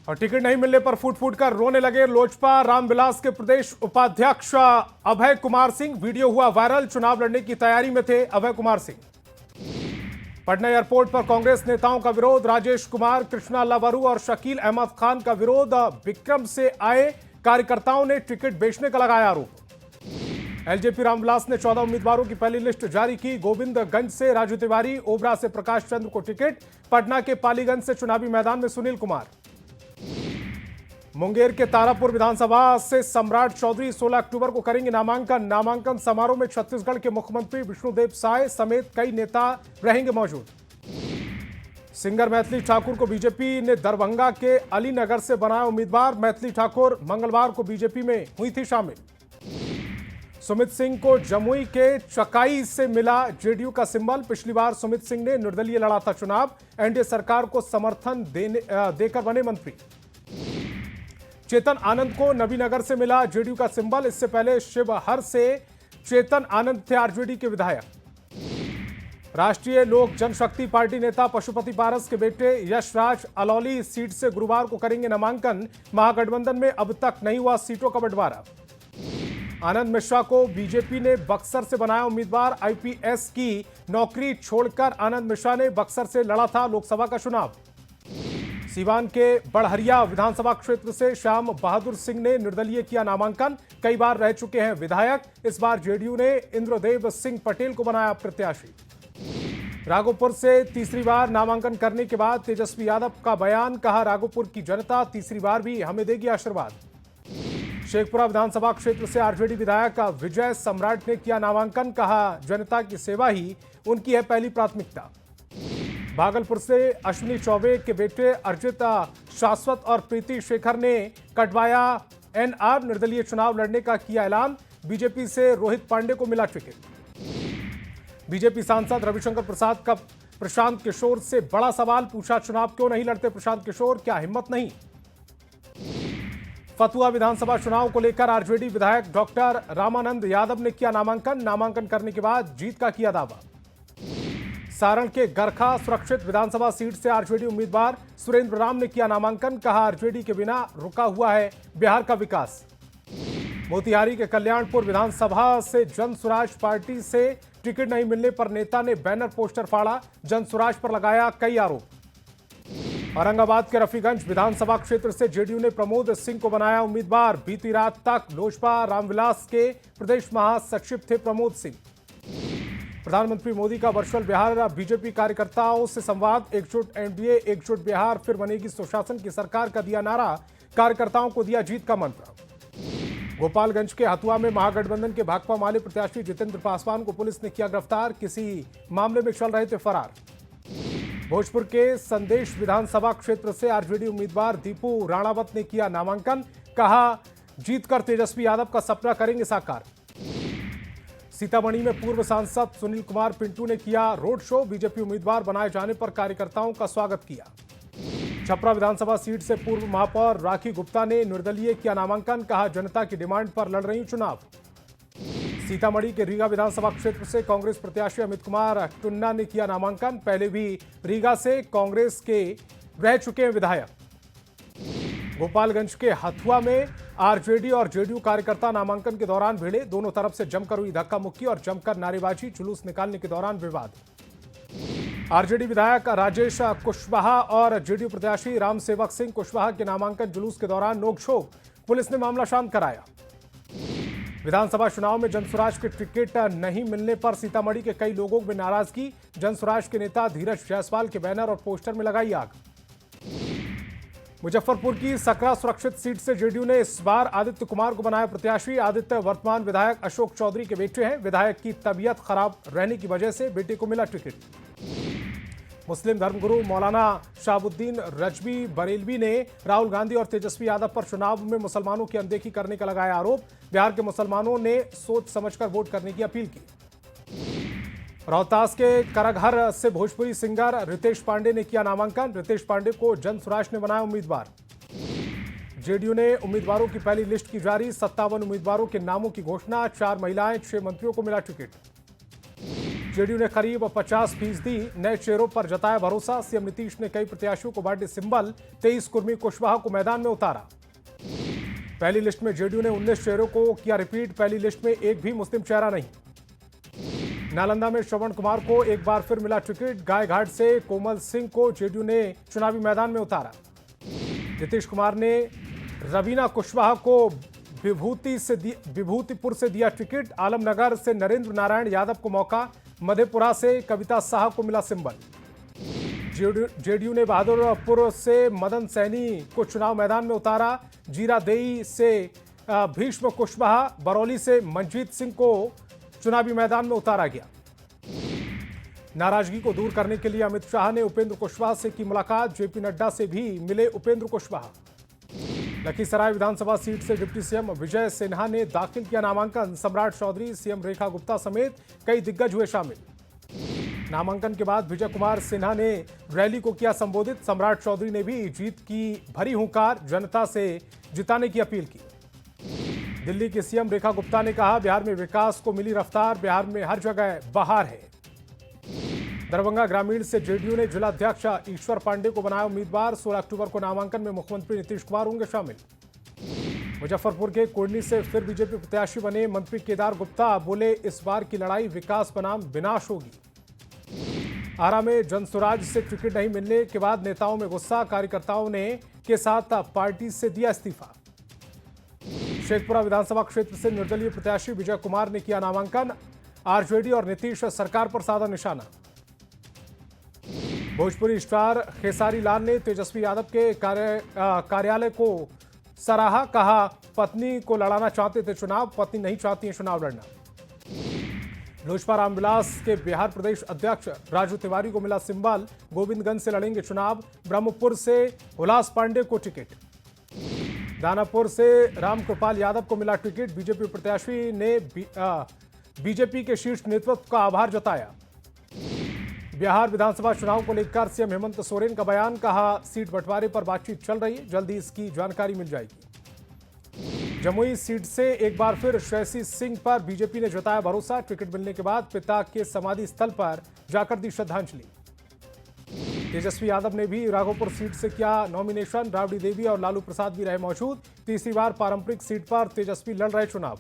और टिकट नहीं मिलने पर फूट फूट कर रोने लगे लोजपा रामविलास के प्रदेश उपाध्यक्ष अभय कुमार सिंह। वीडियो हुआ वायरल। चुनाव लड़ने की तैयारी में थे अभय कुमार सिंह। पटना एयरपोर्ट पर कांग्रेस नेताओं का विरोध। राजेश कुमार, कृष्णा लावरू और शकील अहमद खान का विरोध। विक्रम से आए कार्यकर्ताओं ने टिकट बेचने का लगाया आरोप। एलजेपी रामविलास ने 14 उम्मीदवारों की पहली लिस्ट जारी की। गोविंदगंज से राजू तिवारी, ओबरा से प्रकाश चंद्र को टिकट। पटना के पालीगंज से चुनावी मैदान में सुनील कुमार। मुंगेर के तारापुर विधानसभा से सम्राट चौधरी 16 अक्टूबर को करेंगे नामांकन समारोह में छत्तीसगढ़ के मुख्यमंत्री विष्णुदेव साय समेत कई नेता रहेंगे मौजूद। सिंगर मैथिली ठाकुर को बीजेपी ने दरभंगा के अलीनगर से बनाया उम्मीदवार। मैथिली ठाकुर मंगलवार को बीजेपी में हुई थी शामिल। सुमित सिंह को जमुई के चकाई से मिला जेडीयू का सिंबल। पिछली बार सुमित सिंह ने निर्दलीय लड़ा था चुनाव। एनडीए सरकार को समर्थन देकर बने मंत्री। चेतन आनंद को नबीनगर से मिला जेडीयू का सिंबल। इससे पहले शिवहर से चेतन आनंद थे आरजेडी के विधायक। राष्ट्रीय लोक जनशक्ति पार्टी नेता पशुपति पारस के बेटे यशराज अलौली सीट से गुरुवार को करेंगे नामांकन। महागठबंधन में अब तक नहीं हुआ सीटों का बंटवारा। आनंद मिश्रा को बीजेपी ने बक्सर से बनाया उम्मीदवार। आईपीएस की नौकरी छोड़कर आनंद मिश्रा ने बक्सर से लड़ा था लोकसभा का चुनाव। सीवान के बड़हरिया विधानसभा क्षेत्र से श्याम बहादुर सिंह ने निर्दलीय किया नामांकन। कई बार रह चुके हैं विधायक। इस बार जेडीयू ने इंद्रदेव सिंह पटेल को बनाया प्रत्याशी। राघोपुर से तीसरी बार नामांकन करने के बाद तेजस्वी यादव का बयान। कहा, राघोपुर की जनता तीसरी बार भी हमें देगी आशीर्वाद। शेखपुरा विधानसभा क्षेत्र से आरजेडी विधायक विजय सम्राट ने किया नामांकन। कहा, जनता की सेवा ही उनकी है पहली प्राथमिकता। भागलपुर से अश्विनी चौबे के बेटे अर्जित शाश्वत और प्रीति शेखर ने कटवाया एनआर। निर्दलीय चुनाव लड़ने का किया ऐलान। बीजेपी से रोहित पांडे को मिला टिकट। बीजेपी सांसद रविशंकर प्रसाद का प्रशांत किशोर से बड़ा सवाल पूछा, चुनाव क्यों नहीं लड़ते प्रशांत किशोर, क्या हिम्मत नहीं। फतुहा विधानसभा चुनाव को लेकर आरजेडी विधायक डॉक्टर रामानंद यादव ने किया नामांकन करने के बाद जीत का किया दावा। सारण के गरखा सुरक्षित विधानसभा सीट से आरजेडी उम्मीदवार सुरेंद्र राम ने किया नामांकन। कहा, आरजेडी के बिना रुका हुआ है बिहार का विकास। मोतिहारी के कल्याणपुर विधानसभा से जनसुराज पार्टी से टिकट नहीं मिलने पर नेता ने बैनर पोस्टर फाड़ा। जनसुराज पर लगाया कई आरोप। औरंगाबाद के रफीगंज विधानसभा क्षेत्र से जेडीयू ने प्रमोद सिंह को बनाया उम्मीदवार। बीती रात तक लोजपा रामविलास के प्रदेश महासचिव थे प्रमोद सिंह। प्रधानमंत्री मोदी का वर्चुअल बिहार बीजेपी कार्यकर्ताओं से संवाद। एकजुट एनडीए, एकजुट बिहार फिर बनेगी सुशासन की सरकार का दिया नारा। कार्यकर्ताओं को दिया जीत का मंत्र। गोपालगंज के हथुआ में महागठबंधन के भाकपा माले प्रत्याशी जितेंद्र पासवान को पुलिस ने किया गिरफ्तार। किसी मामले में चल रहे थे फरार। भोजपुर के संदेश विधानसभा क्षेत्र से आरजेडी उम्मीदवार दीपू राणावत ने किया नामांकन। कहा, जीतकर तेजस्वी यादव का सपना करेंगे साकार। सीतामढ़ी में पूर्व सांसद सुनील कुमार पिंटू ने किया रोड शो। बीजेपी उम्मीदवार बनाए जाने पर कार्यकर्ताओं का स्वागत किया। छपरा विधानसभा सीट से पूर्व महापौर राखी गुप्ता ने निर्दलीय किया नामांकन। कहा, जनता की डिमांड पर लड़ रही चुनाव। सीतामढ़ी के रीगा विधानसभा क्षेत्र से कांग्रेस प्रत्याशी अमित कुमार टुन्ना ने किया नामांकन। पहले भी रीगा से कांग्रेस के रह चुके हैं विधायक। गोपालगंज के हथुआ में आरजेडी और जेडीयू कार्यकर्ता नामांकन के दौरान भिड़े। दोनों तरफ से जमकर हुई धक्का मुक्की और जमकर नारेबाजी। जुलूस निकालने के दौरान विवाद। आरजेडी विधायक राजेश कुशवाहा और जेडीयू प्रत्याशी राम सेवक सिंह कुशवाहा के नामांकन जुलूस के दौरान नोकझोंक। पुलिस ने मामला शांत कराया। विधानसभा चुनाव में जनसुराज के टिकट नहीं मिलने पर सीतामढ़ी के कई लोगों में नाराजगी। जनसुराज के नेता धीरज जायसवाल के बैनर और पोस्टर में लगाई आग। मुजफ्फरपुर की सकरा सुरक्षित सीट से जेडीयू ने इस बार आदित्य कुमार को बनाया प्रत्याशी। आदित्य वर्तमान विधायक अशोक चौधरी के बेटे हैं। विधायक की तबीयत खराब रहने की वजह से बेटे को मिला टिकट। मुस्लिम धर्मगुरु मौलाना शाहबुद्दीन रजवी बरेलवी ने राहुल गांधी और तेजस्वी यादव पर चुनाव में मुसलमानों की अनदेखी करने का लगाया आरोप। बिहार के मुसलमानों ने सोच समझकर वोट करने की अपील की। रोहतास के करघर से भोजपुरी सिंगर रितेश पांडे ने किया नामांकन। रितेश पांडे को जनसुराज ने बनाया उम्मीदवार। जेडीयू ने उम्मीदवारों की पहली लिस्ट की जारी। 57 उम्मीदवारों के नामों की घोषणा। 4 महिलाएं, 6 मंत्रियों को मिला टिकट। जेडीयू ने करीब 50% नए चेहरों पर जताया भरोसा। सीएम नीतीश ने कई प्रत्याशियों को बांटे सिंबल। 23 कुर्मी कुशवाहा को मैदान में उतारा। पहली लिस्ट में जेडीयू ने 19 चेहरों को किया रिपीट। पहली लिस्ट में एक भी मुस्लिम चेहरा नहीं। नालंदा में श्रवण कुमार को एक बार फिर मिला टिकट। गायघाट से कोमल सिंह को जेडीयू ने चुनावी मैदान में उतारा। नीतीश कुमार ने रवीना कुशवाहा को विभूतिपुर से दिया टिकट। आलमनगर से नरेंद्र नारायण यादव को मौका। मधेपुरा से कविता साहा को मिला सिंबल। जेडीयू ने बहादुरपुर से मदन सैनी को चुनाव मैदान में उतारा। जीरादेई से भीष्म कुशवाहा, बरौली से मंजीत सिंह को चुनावी मैदान में उतारा गया। नाराजगी को दूर करने के लिए अमित शाह ने उपेंद्र कुशवाहा से की मुलाकात। जेपी नड्डा से भी मिले उपेंद्र कुशवाहा। लखीसराय विधानसभा सीट से डिप्टी सीएम विजय सिन्हा ने दाखिल किया नामांकन। सम्राट चौधरी, सीएम रेखा गुप्ता समेत कई दिग्गज हुए शामिल। नामांकन के बाद विजय कुमार सिन्हा ने रैली को किया संबोधित। सम्राट चौधरी ने भी जीत की भरी हुंकार, जनता से जिताने की अपील की। दिल्ली की सीएम रेखा गुप्ता ने कहा, बिहार में विकास को मिली रफ्तार, बिहार में हर जगह बहार है। दरभंगा ग्रामीण से जेडीयू ने जिलाध्यक्ष ईश्वर पांडे को बनाया उम्मीदवार। 16 अक्टूबर को नामांकन में मुख्यमंत्री नीतीश कुमार होंगे शामिल। मुजफ्फरपुर के कोडनी से फिर बीजेपी प्रत्याशी बने मंत्री केदार गुप्ता। बोले, इस बार की लड़ाई विकास बनाम विनाश होगी। आरा में जनसुराज से टिकट नहीं मिलने के बाद नेताओं में गुस्सा। कार्यकर्ताओं ने के साथ पार्टी से दिया इस्तीफा। शेखपुरा विधानसभा क्षेत्र से निर्दलीय प्रत्याशी विजय कुमार ने किया नामांकन। आरजेडी और नीतीश सरकार पर साधा निशाना। भोजपुरी स्टार खेसारी लाल ने तेजस्वी यादव के कार्यालय को सराहा। कहा, पत्नी को लड़ाना चाहते थे चुनाव, पत्नी नहीं चाहती है चुनाव लड़ना। लोजपा रामविलास के बिहार प्रदेश अध्यक्ष राजू तिवारी को मिला सिंबल। गोविंदगंज से लड़ेंगे चुनाव। ब्रह्मपुर से हुलास पांडे को टिकट। दानापुर से रामकृपाल यादव को मिला टिकट। बीजेपी प्रत्याशी ने बीजेपी के शीर्ष नेतृत्व का आभार जताया। बिहार विधानसभा चुनाव को लेकर सीएम हेमंत सोरेन का बयान। कहा, सीट बंटवारे पर बातचीत चल रही है, जल्दी इसकी जानकारी मिल जाएगी। जमुई सीट से एक बार फिर श्रेयसी सिंह पर बीजेपी ने जताया भरोसा। टिकट मिलने के बाद पिता के समाधि स्थल पर जाकर दी श्रद्धांजलि। तेजस्वी यादव ने भी राघोपुर सीट से किया नॉमिनेशन। राबड़ी देवी और लालू प्रसाद भी रहे मौजूद। तीसरी बार पारंपरिक सीट पर तेजस्वी लड़ रहे चुनाव।